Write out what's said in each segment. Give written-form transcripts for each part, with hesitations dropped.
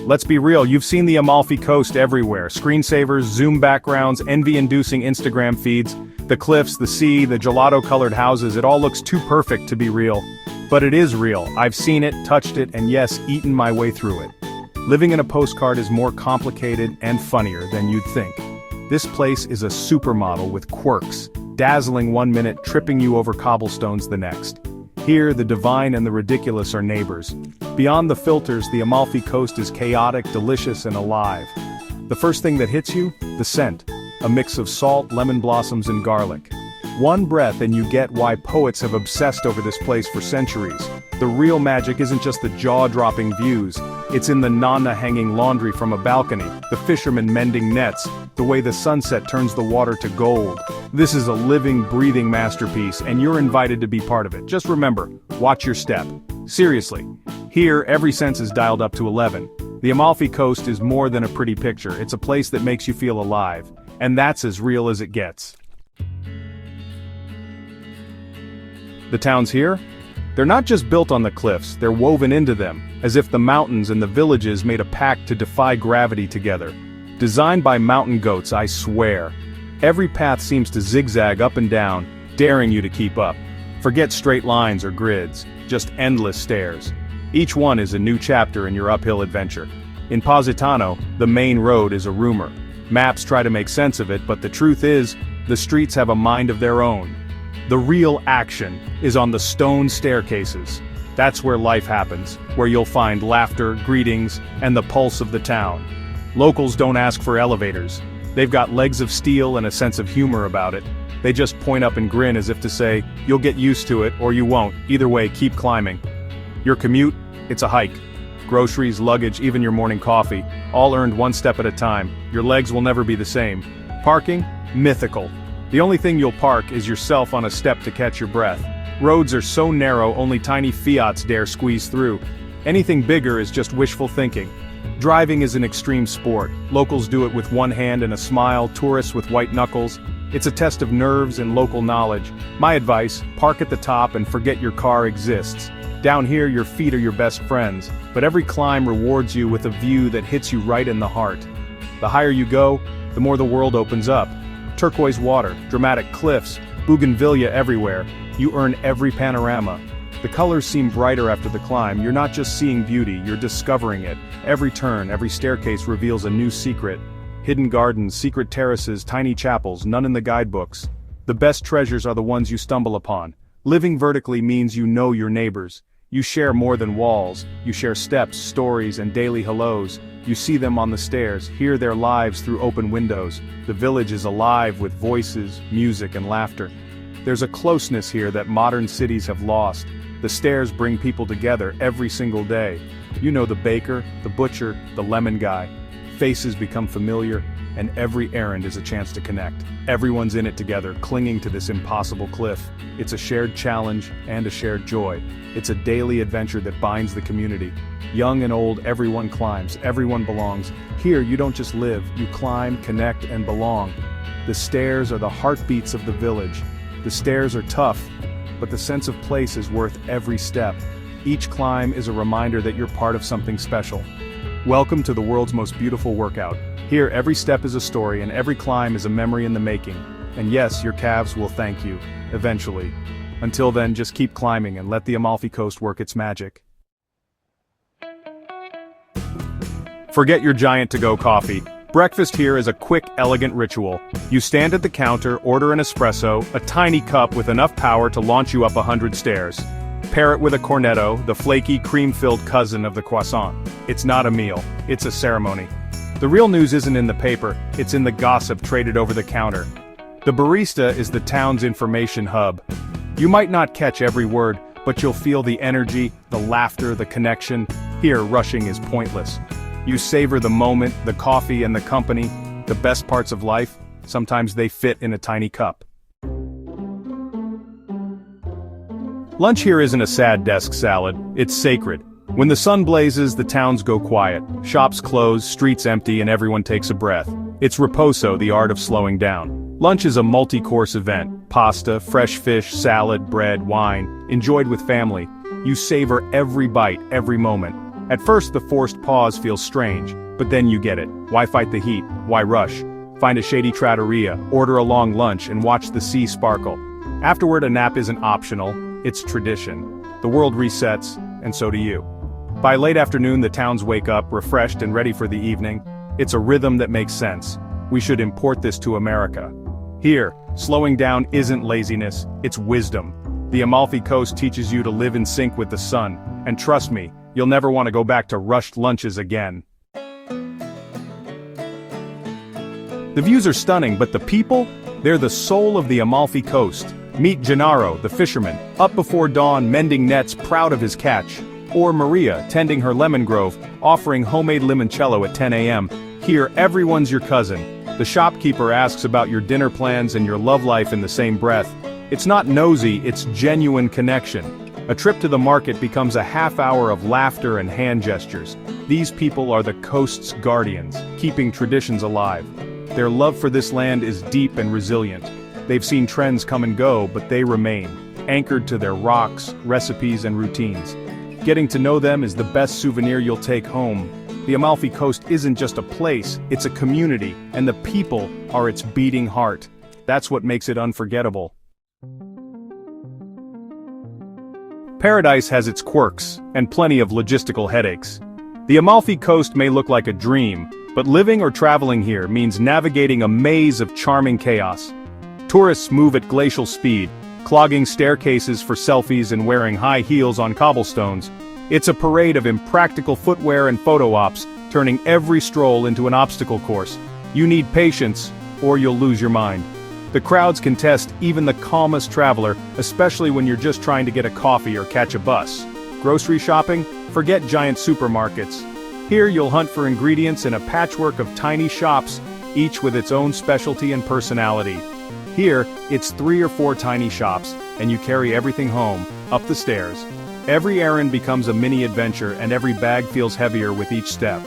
Let's be real, you've seen the Amalfi Coast everywhere. Screensavers, zoom backgrounds, envy-inducing Instagram feeds, the cliffs, the sea, the gelato-colored houses, it all looks too perfect to be real. But it is real. I've seen it, touched it, and yes, eaten my way through it. Living in a postcard is more complicated and funnier than you'd think. This place is a supermodel with quirks, dazzling one minute, tripping you over cobblestones the next. Here, the divine and the ridiculous are neighbors. Beyond the filters, the Amalfi Coast is chaotic, delicious, and alive. The first thing that hits you? The scent. A mix of salt, lemon blossoms, and garlic. One breath and you get why poets have obsessed over this place for centuries. The real magic isn't just the jaw-dropping views, it's in the nonna hanging laundry from a balcony, the fishermen mending nets, the way the sunset turns the water to gold. This is a living, breathing masterpiece, and you're invited to be part of it. Just remember, watch your step. Seriously. Here, every sense is dialed up to 11. The Amalfi Coast is more than a pretty picture, it's a place that makes you feel alive. And that's as real as it gets. The towns here? They're not just built on the cliffs, they're woven into them, as if the mountains and the villages made a pact to defy gravity together. Designed by mountain goats, I swear. Every path seems to zigzag up and down, daring you to keep up. Forget straight lines or grids, just endless stairs. Each one is a new chapter in your uphill adventure. In Positano, the main road is a rumor. Maps try to make sense of it, but the truth is, the streets have a mind of their own. The real action is on the stone staircases. That's where life happens, where you'll find laughter, greetings, and the pulse of the town. Locals don't ask for elevators. They've got legs of steel and a sense of humor about it. They just point up and grin as if to say, you'll get used to it or you won't. Either way, keep climbing. Your commute? It's a hike. Groceries, luggage, even your morning coffee, all earned one step at a time. Your legs will never be the same. Parking? Mythical. The only thing you'll park is yourself on a step to catch your breath. Roads are so narrow only tiny Fiats dare squeeze through. Anything bigger is just wishful thinking. Driving is an extreme sport. Locals do it with one hand and a smile, tourists with white knuckles. It's a test of nerves and local knowledge. My advice, park at the top and forget your car exists. Down here your feet are your best friends, but every climb rewards you with a view that hits you right in the heart. The higher you go, the more the world opens up. Turquoise water, dramatic cliffs, bougainvillea everywhere. You earn every panorama. The colors seem brighter after the climb. You're not just seeing beauty, you're discovering it. Every turn, every staircase reveals a new secret. Hidden gardens, secret terraces, tiny chapels, none in the guidebooks. The best treasures are the ones you stumble upon. Living vertically means you know your neighbors. You share more than walls. You share steps, stories, and daily hellos. You see them on the stairs, hear their lives through open windows. The village is alive with voices, music, and laughter. There's a closeness here that modern cities have lost. The stairs bring people together every single day. You know the baker, the butcher, the lemon guy. Faces become familiar, and every errand is a chance to connect. Everyone's in it together, clinging to this impossible cliff. It's a shared challenge and a shared joy. It's a daily adventure that binds the community. Young and old, everyone climbs, everyone belongs. Here, you don't just live, you climb, connect, and belong. The stairs are the heartbeats of the village. The stairs are tough, but the sense of place is worth every step. Each climb is a reminder that you're part of something special. Welcome to the world's most beautiful workout. Here, every step is a story and every climb is a memory in the making. And yes, your calves will thank you, eventually. Until then, just keep climbing and let the Amalfi Coast work its magic. Forget your giant to-go coffee. Breakfast here is a quick, elegant ritual. You stand at the counter, order an espresso, a tiny cup with enough power to launch you up 100 stairs. Pair it with a cornetto, the flaky, cream-filled cousin of the croissant. It's not a meal, it's a ceremony. The real news isn't in the paper, it's in the gossip traded over the counter. The barista is the town's information hub. You might not catch every word, but you'll feel the energy, the laughter, the connection. Here, rushing is pointless. You savor the moment, the coffee and the company. The best parts of life, sometimes they fit in a tiny cup. Lunch here isn't a sad desk salad, it's sacred. When the sun blazes, the towns go quiet. Shops close, streets empty, and everyone takes a breath. It's riposo, the art of slowing down. Lunch is a multi-course event. Pasta, fresh fish, salad, bread, wine, enjoyed with family. You savor every bite, every moment. At first the forced pause feels strange, but then you get it. Why fight the heat? Why rush? Find a shady trattoria, order a long lunch, and watch the sea sparkle. Afterward, a nap isn't optional, it's tradition. The world resets, and so do you. By late afternoon, the towns wake up, refreshed and ready for the evening. It's a rhythm that makes sense. We should import this to America. Here, slowing down isn't laziness, it's wisdom. The Amalfi Coast teaches you to live in sync with the sun, and trust me, you'll never want to go back to rushed lunches again. The views are stunning, but the people? They're the soul of the Amalfi Coast. Meet Gennaro, the fisherman, up before dawn mending nets, proud of his catch. Or Maria, tending her lemon grove, offering homemade limoncello at 10 a.m. Here, everyone's your cousin. The shopkeeper asks about your dinner plans and your love life in the same breath. It's not nosy, it's genuine connection. A trip to the market becomes a half hour of laughter and hand gestures. These people are the coast's guardians, keeping traditions alive. Their love for this land is deep and resilient. They've seen trends come and go, but they remain, anchored to their rocks, recipes, and routines. Getting to know them is the best souvenir you'll take home. The Amalfi Coast isn't just a place, it's a community, and the people are its beating heart. That's what makes it unforgettable. Paradise has its quirks, and plenty of logistical headaches. The Amalfi Coast may look like a dream, but living or traveling here means navigating a maze of charming chaos. Tourists move at glacial speed, clogging staircases for selfies and wearing high heels on cobblestones. It's a parade of impractical footwear and photo ops, turning every stroll into an obstacle course. You need patience, or you'll lose your mind. The crowds can test even the calmest traveler, especially when you're just trying to get a coffee or catch a bus. Grocery shopping? Forget giant supermarkets. Here you'll hunt for ingredients in a patchwork of tiny shops, each with its own specialty and personality. Here, it's 3 or 4 tiny shops, and you carry everything home, up the stairs. Every errand becomes a mini adventure, and every bag feels heavier with each step.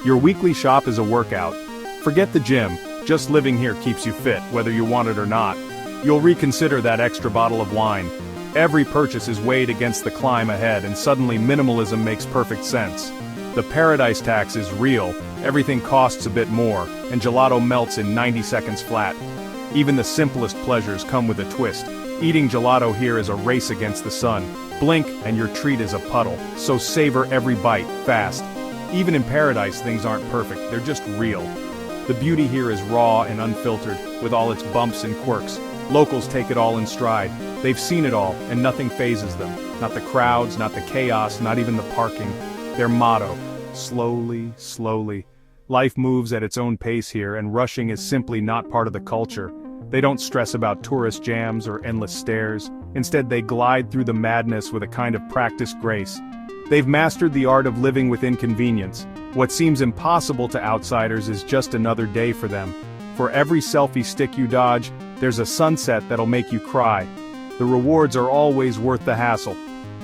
Your weekly shop is a workout. Forget the gym, just living here keeps you fit, whether you want it or not. You'll reconsider that extra bottle of wine. Every purchase is weighed against the climb ahead, and suddenly minimalism makes perfect sense. The paradise tax is real, everything costs a bit more, and gelato melts in 90 seconds flat. Even the simplest pleasures come with a twist. Eating gelato here is a race against the sun. Blink and your treat is a puddle, so savor every bite, fast. Even in paradise things aren't perfect, they're just real. The beauty here is raw and unfiltered, with all its bumps and quirks. Locals take it all in stride. They've seen it all, and nothing phases them. Not the crowds, not the chaos, not even the parking. Their motto, slowly, slowly. Life moves at its own pace here, and rushing is simply not part of the culture. They don't stress about tourist jams or endless stares. Instead, they glide through the madness with a kind of practiced grace. They've mastered the art of living with inconvenience. What seems impossible to outsiders is just another day for them. For every selfie stick you dodge, there's a sunset that'll make you cry. The rewards are always worth the hassle.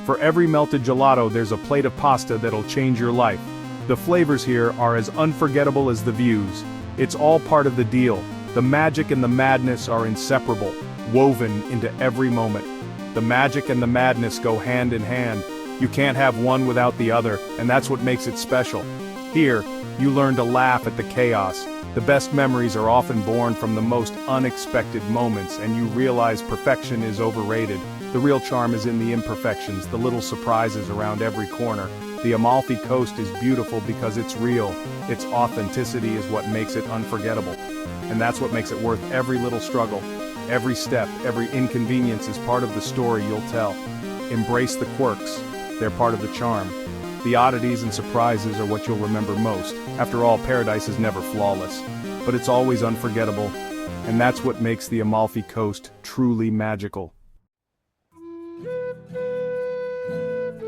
For every melted gelato, there's a plate of pasta that'll change your life. The flavors here are as unforgettable as the views. It's all part of the deal. The magic and the madness are inseparable, woven into every moment. The magic and the madness go hand in hand. You can't have one without the other, and that's what makes it special. Here, you learn to laugh at the chaos. The best memories are often born from the most unexpected moments, and you realize perfection is overrated. The real charm is in the imperfections, the little surprises around every corner. The Amalfi Coast is beautiful because it's real. Its authenticity is what makes it unforgettable. And that's what makes it worth every little struggle. Every step, every inconvenience is part of the story you'll tell. Embrace the quirks. They're part of the charm. The oddities and surprises are what you'll remember most. After all, paradise is never flawless, but it's always unforgettable. And that's what makes the Amalfi Coast truly magical.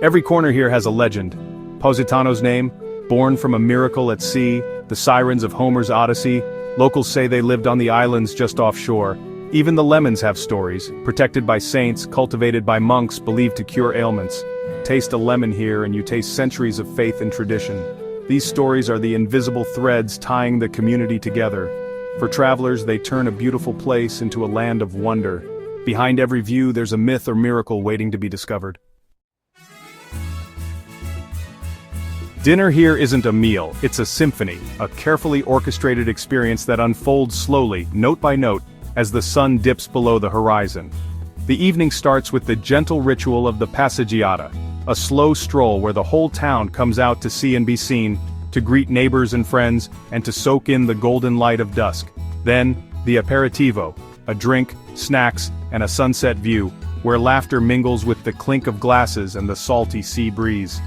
Every corner here has a legend. Positano's name, born from a miracle at sea, the sirens of Homer's Odyssey. Locals say they lived on the islands just offshore. Even the lemons have stories, protected by saints, cultivated by monks believed to cure ailments. Taste a lemon here and you taste centuries of faith and tradition. These stories are the invisible threads tying the community together. For travelers, they turn a beautiful place into a land of wonder. Behind every view, there's a myth or miracle waiting to be discovered. Dinner here isn't a meal, it's a symphony, a carefully orchestrated experience that unfolds slowly, note by note, as the sun dips below the horizon. The evening starts with the gentle ritual of the passeggiata, a slow stroll where the whole town comes out to see and be seen, to greet neighbors and friends, and to soak in the golden light of dusk. Then, the aperitivo, a drink, snacks, and a sunset view, where laughter mingles with the clink of glasses and the salty sea breeze.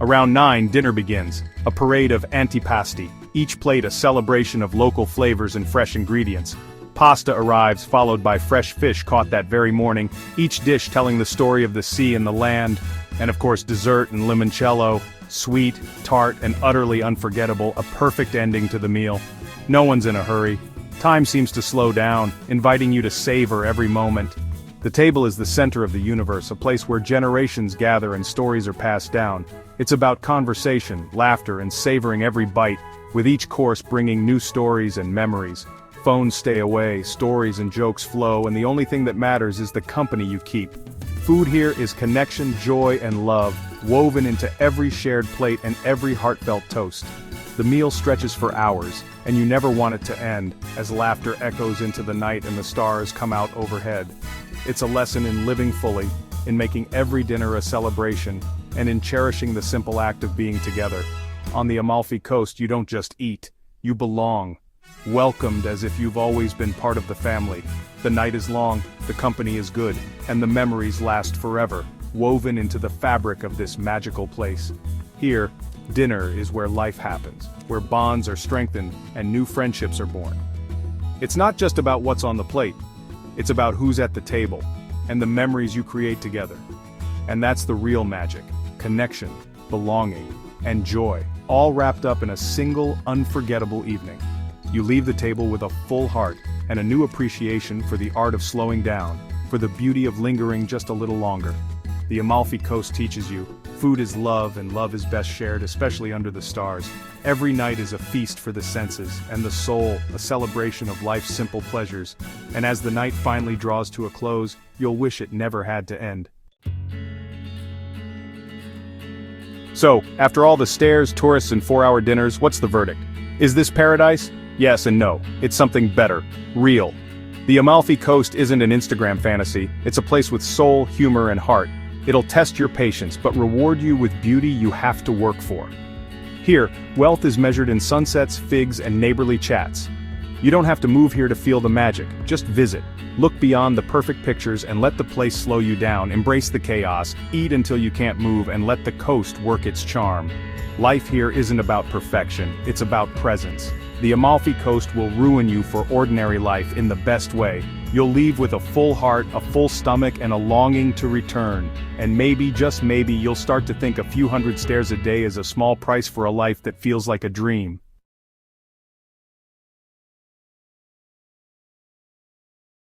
Around 9, dinner begins, a parade of antipasti, each plate a celebration of local flavors and fresh ingredients. Pasta arrives, followed by fresh fish caught that very morning, each dish telling the story of the sea and the land, and of course dessert and limoncello, sweet, tart, and utterly unforgettable, a perfect ending to the meal. No one's in a hurry. Time seems to slow down, inviting you to savor every moment. The table is the center of the universe, a place where generations gather and stories are passed down. It's about conversation, laughter, and savoring every bite, with each course bringing new stories and memories. Phones stay away, stories and jokes flow, and the only thing that matters is the company you keep. Food here is connection, joy, and love, woven into every shared plate and every heartfelt toast. The meal stretches for hours, and you never want it to end, as laughter echoes into the night and the stars come out overhead. It's a lesson in living fully, in making every dinner a celebration, and in cherishing the simple act of being together. On the Amalfi Coast, you don't just eat, you belong. Welcomed as if you've always been part of the family. The night is long, the company is good, and the memories last forever, woven into the fabric of this magical place. Here, dinner is where life happens, where bonds are strengthened and new friendships are born. It's not just about what's on the plate, it's about who's at the table, and the memories you create together. And that's the real magic: connection, belonging, and joy, all wrapped up in a single, unforgettable evening. You leave the table with a full heart, and a new appreciation for the art of slowing down, for the beauty of lingering just a little longer. The Amalfi Coast teaches you, food is love and love is best shared, especially under the stars. Every night is a feast for the senses, and the soul, a celebration of life's simple pleasures. And as the night finally draws to a close, you'll wish it never had to end. So, after all the stairs, tourists, and 4-hour dinners, what's the verdict? Is this paradise? Yes and no. It's something better. Real. The Amalfi Coast isn't an Instagram fantasy, it's a place with soul, humor, and heart. It'll test your patience, but reward you with beauty you have to work for. Here, wealth is measured in sunsets, figs, and neighborly chats. You don't have to move here to feel the magic, just visit. Look beyond the perfect pictures and let the place slow you down, embrace the chaos, eat until you can't move, and let the coast work its charm. Life here isn't about perfection, it's about presence. The Amalfi Coast will ruin you for ordinary life in the best way. You'll leave with a full heart, a full stomach, and a longing to return. And maybe, just maybe, you'll start to think a few hundred stairs a day is a small price for a life that feels like a dream.